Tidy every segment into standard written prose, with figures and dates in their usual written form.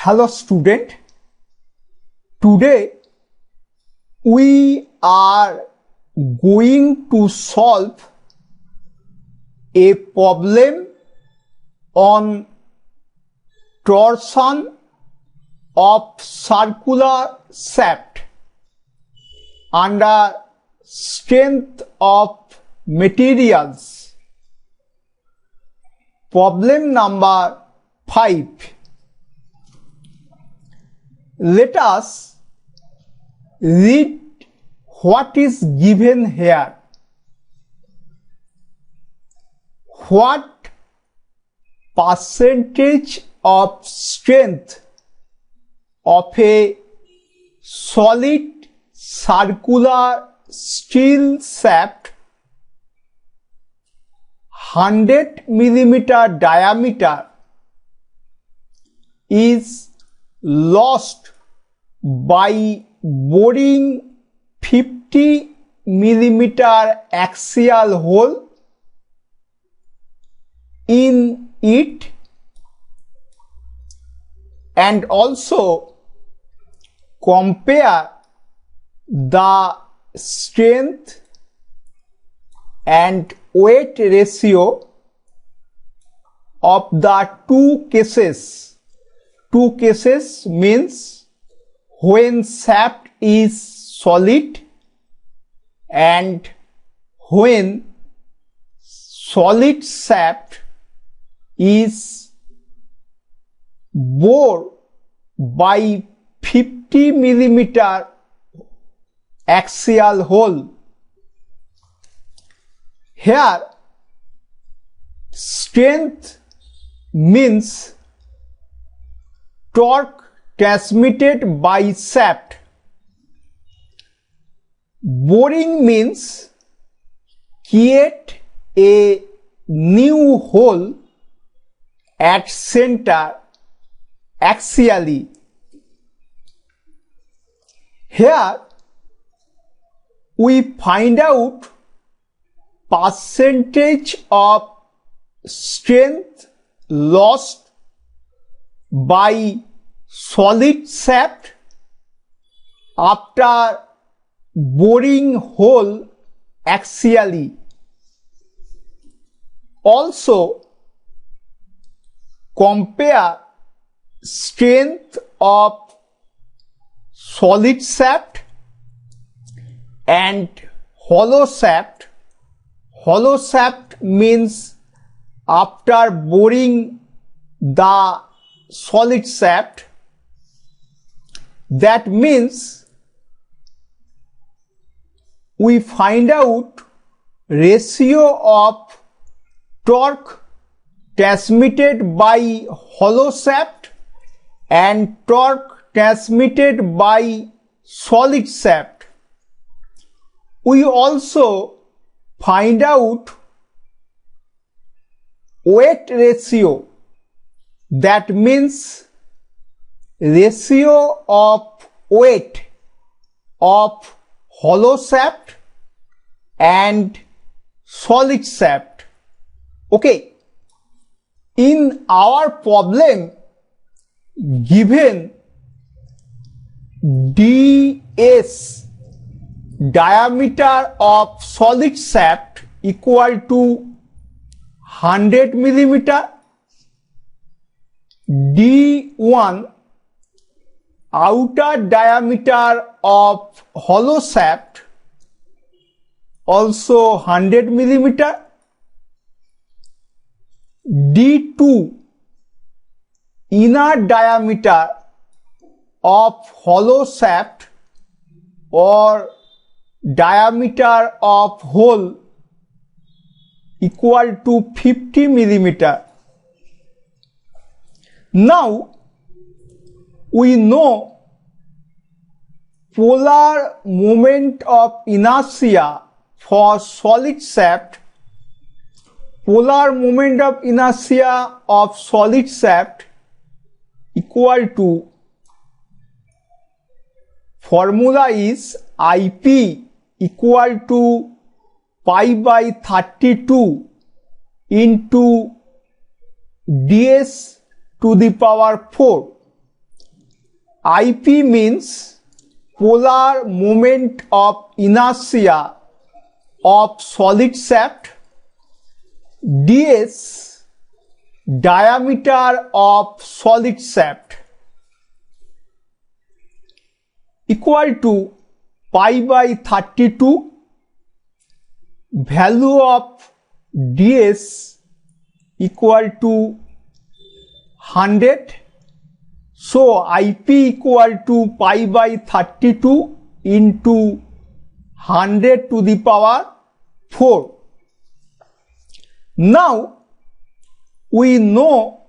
Hello student, today we are going to solve a problem on torsion of circular shaft under strength of materials. Problem number 5. Let us read what is given here. What percentage of strength of a solid circular steel shaft 100 mm diameter is lost by boring 50 mm axial hole in it, and also compare the strength and weight ratio of the two cases. Two cases means when shaft is solid and when solid shaft is bore by 50 mm axial hole. Here strength means torque transmitted by shaft. Boring means create a new hole at center axially. Here we find out percentage of strength lost by solid shaft after boring hole axially. Also compare strength of solid shaft and hollow shaft. Hollow shaft means after boring the solid shaft, that means we find out ratio of torque transmitted by hollow shaft and torque transmitted by solid shaft. We also find out weight ratio, that means ratio of weight of hollow shaft and solid shaft. Okay, in our problem given ds diameter of solid shaft equal to 100 mm, d1 outer diameter of hollow shaft also 100 mm, d2 inner diameter of hollow shaft or diameter of hole equal to 50 mm. Now we know polar moment of inertia for solid shaft. Polar moment of inertia of solid shaft equal to, formula is IP equal to pi by 32 into ds to the power 4. IP means polar moment of inertia of solid shaft. ds diameter of solid shaft equal to pi by 32. Value of ds equal to 100. So IP equal to pi by 32 into 100 to the power 4. Now we know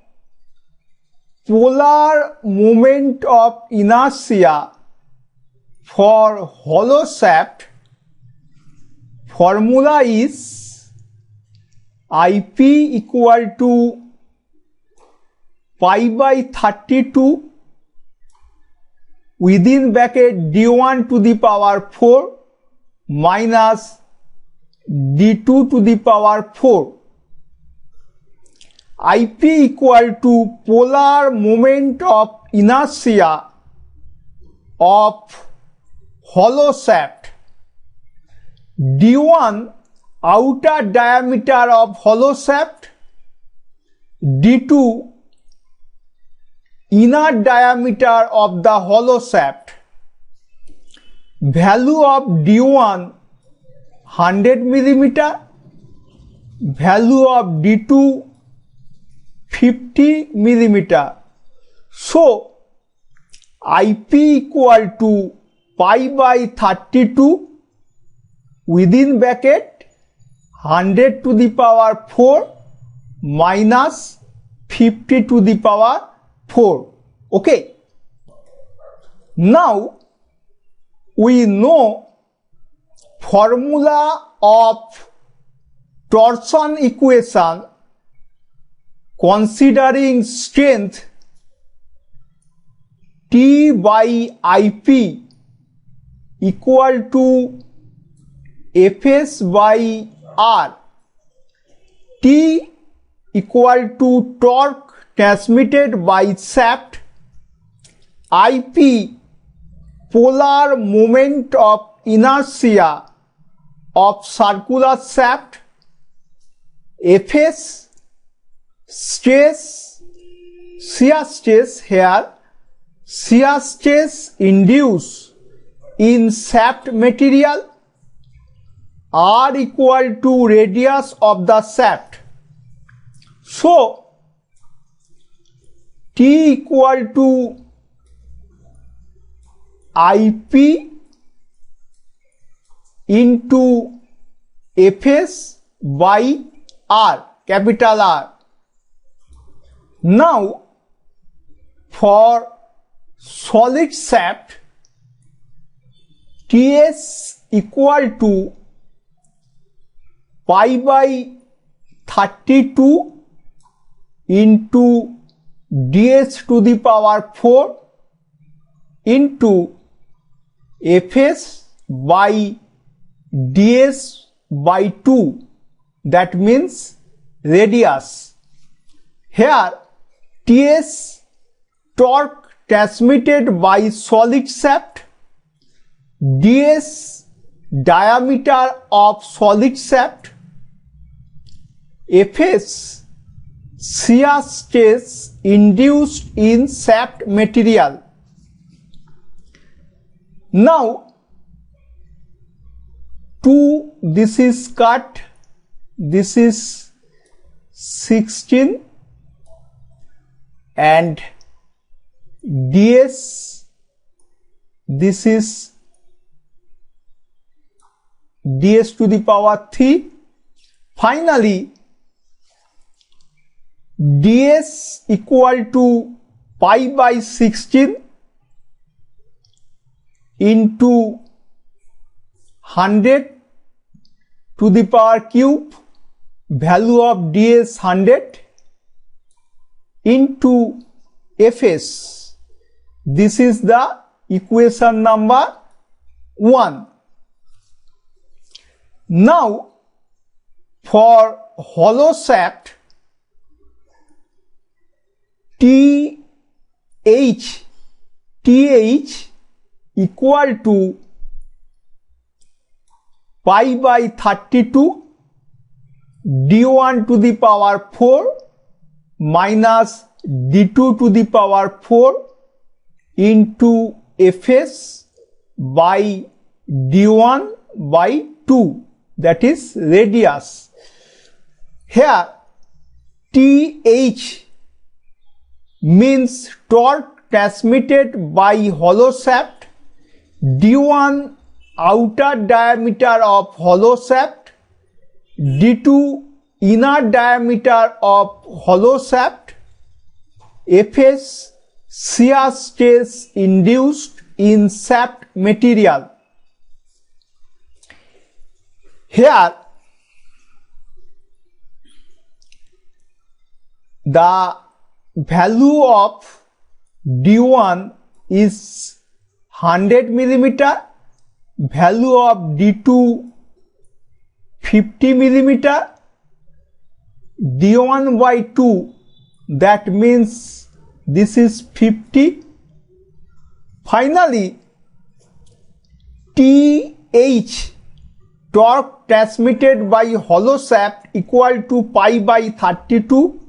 polar moment of inertia for hollow shaft. Formula is IP equal to pi by 32 within bracket d1 to the power 4 minus d2 to the power 4. IP equal to polar moment of inertia of hollow shaft. d1 outer diameter of hollow shaft, d2 inner diameter of the hollow shaft. Value of d1 100 millimeter, value of d2 50 millimeter. So IP equal to pi by 32 within bracket 100 to the power 4 minus 50 to the power 4. Okay. Now we know formula of torsion equation considering strength T by IP equal to Fs by R. T equal to torque transmitted by shaft, IP polar moment of inertia of circular shaft, Fs stress, shear stress here, shear stress induced in shaft material, R equal to radius of the shaft. So T equal to IP into Fs by R, capital R. Now for solid shaft, Ts equal to pi by 32 into ds to the power 4 into Fs by ds by 2, that means radius. Here Ts torque transmitted by solid shaft, ds diameter of solid shaft, Fs shear stress induced in shaft material. Now 2, this is cut, this is 16 and ds, this is ds to the power 3. Finally ds equal to pi by 16 into 100 to the power cube, value of ds 100 into Fs. This is the equation number 1. Now for hollow shaft, T TH equal to pi by 32 d1 to the power 4 minus d2 to the power 4 into Fs by d1 by 2, that is radius. Here TH means torque transmitted by hollow shaft, d1 outer diameter of hollow shaft, d2 inner diameter of hollow shaft, Fs shear stress induced in shaft material. Here the value of d1 is 100 millimeter, value of d2 50 millimeter, d1 by 2, that means this is 50. Finally TH, torque transmitted by hollow shaft, equal to pi by 32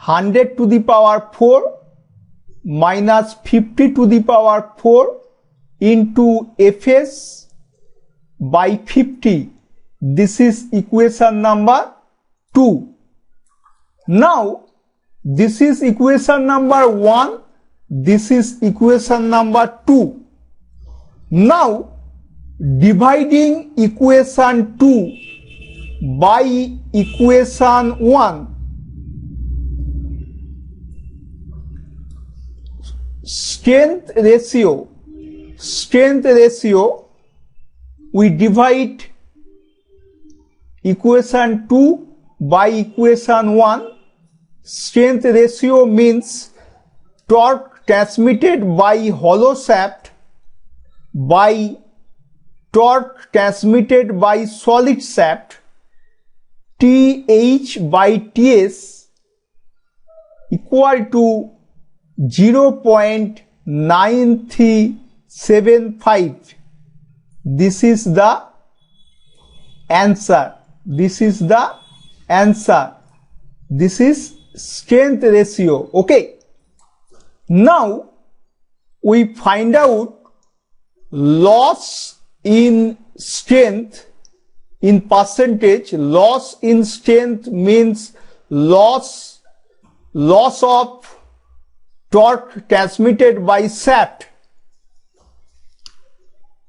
100 to the power 4 minus 50 to the power 4 into Fs by 50. This is equation number 2. Now this is equation number 1, this is equation number 2. Now dividing equation 2 by equation 1, strength ratio, we divide equation 2 by equation 1. Strength ratio means torque transmitted by hollow shaft by torque transmitted by solid shaft, TH by TS equal to 0.9375. This is the answer. This is the answer. This is strength ratio. Okay. Now we find out loss in strength in percentage. Loss in strength means loss of torque transmitted by shaft.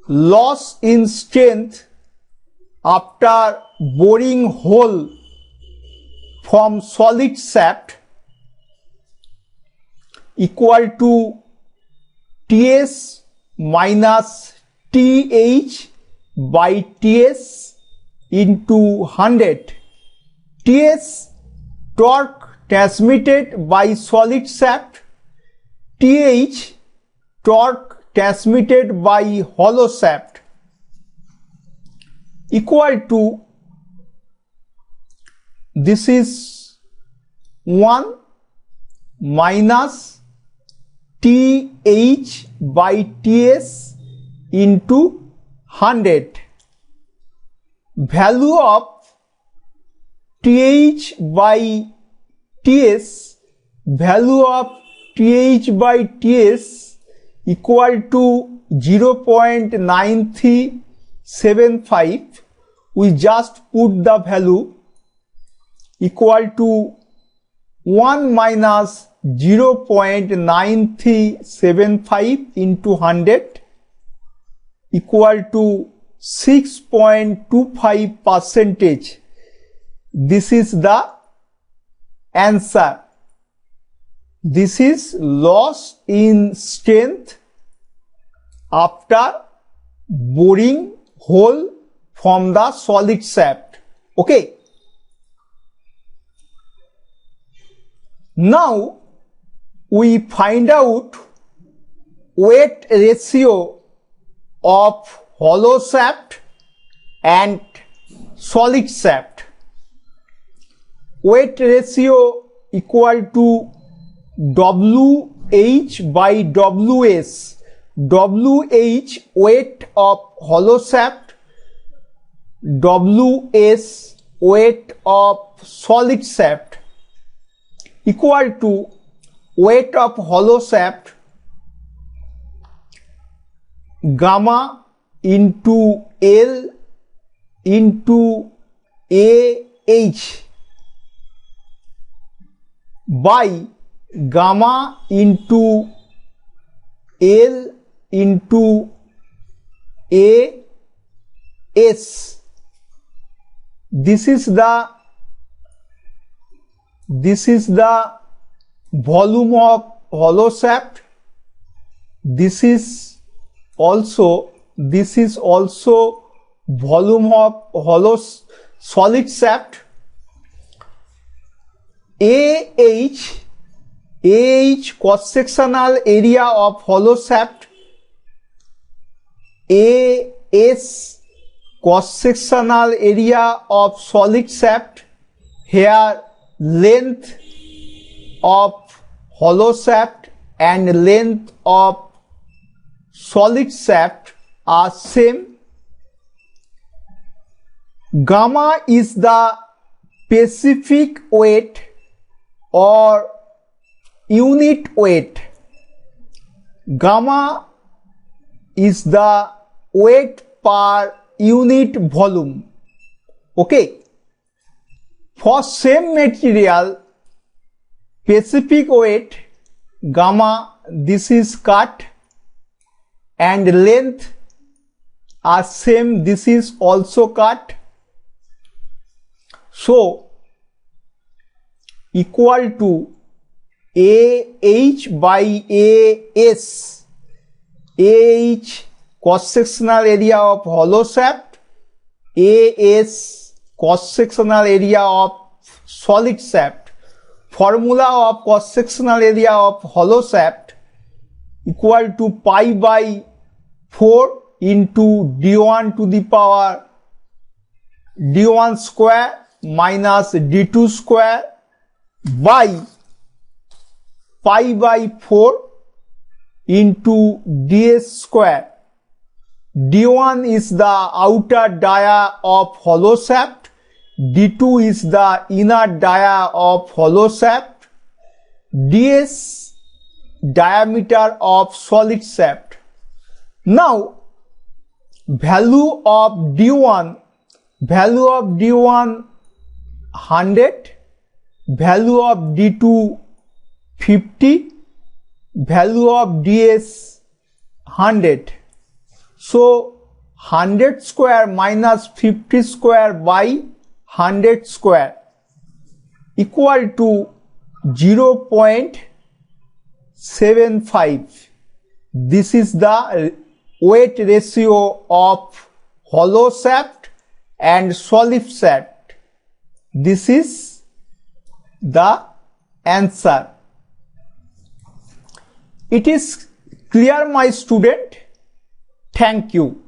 Loss in strength after boring hole from solid shaft equal to TS minus TH by TS into 100. TS, torque transmitted by solid shaft, TH, torque transmitted by hollow shaft, equal to, this is 1 minus TH by TS into 100. Value of TH by TS, value of TH by TS equal to 0.9375. We just put the value equal to 1 minus 0.9375 into 100 equal to 6.25%. This is the answer. This is loss in strength after boring hole from the solid shaft. Okay. Now we find out weight ratio of hollow shaft and solid shaft. Weight ratio equal to W H by WS. WH weight of hollow shaft, WS weight of solid shaft equal to weight of hollow shaft gamma into L into AH by gamma into L into AS. This is the volume of hollow shaft. This is also volume of hollow solid shaft. AH cross-sectional area of hollow shaft, AS cross-sectional area of solid shaft. Here length of hollow shaft and length of solid shaft are same. Gamma is the specific weight or unit weight. Gamma is the weight per unit volume. Okay. For same material, specific weight gamma, this is cut, and length are same, this is also cut. So equal to AH by AS. AH cross-sectional area of hollow shaft, AS cross-sectional area of solid shaft. Formula of cross-sectional area of hollow shaft equal to pi by 4 into d1 to the power d1 square minus d2 square by pi by 4 into ds square. D1 is the outer dia of hollow shaft, D2 is the inner dia of hollow shaft, ds diameter of solid shaft. Now value of D1 100, value of D2 50, value of ds 100. So 100 square minus 50 square by 100 square equal to 0.75. This is the weight ratio of hollow shaft and solid shaft. This is the answer. It is clear, my student? Thank you.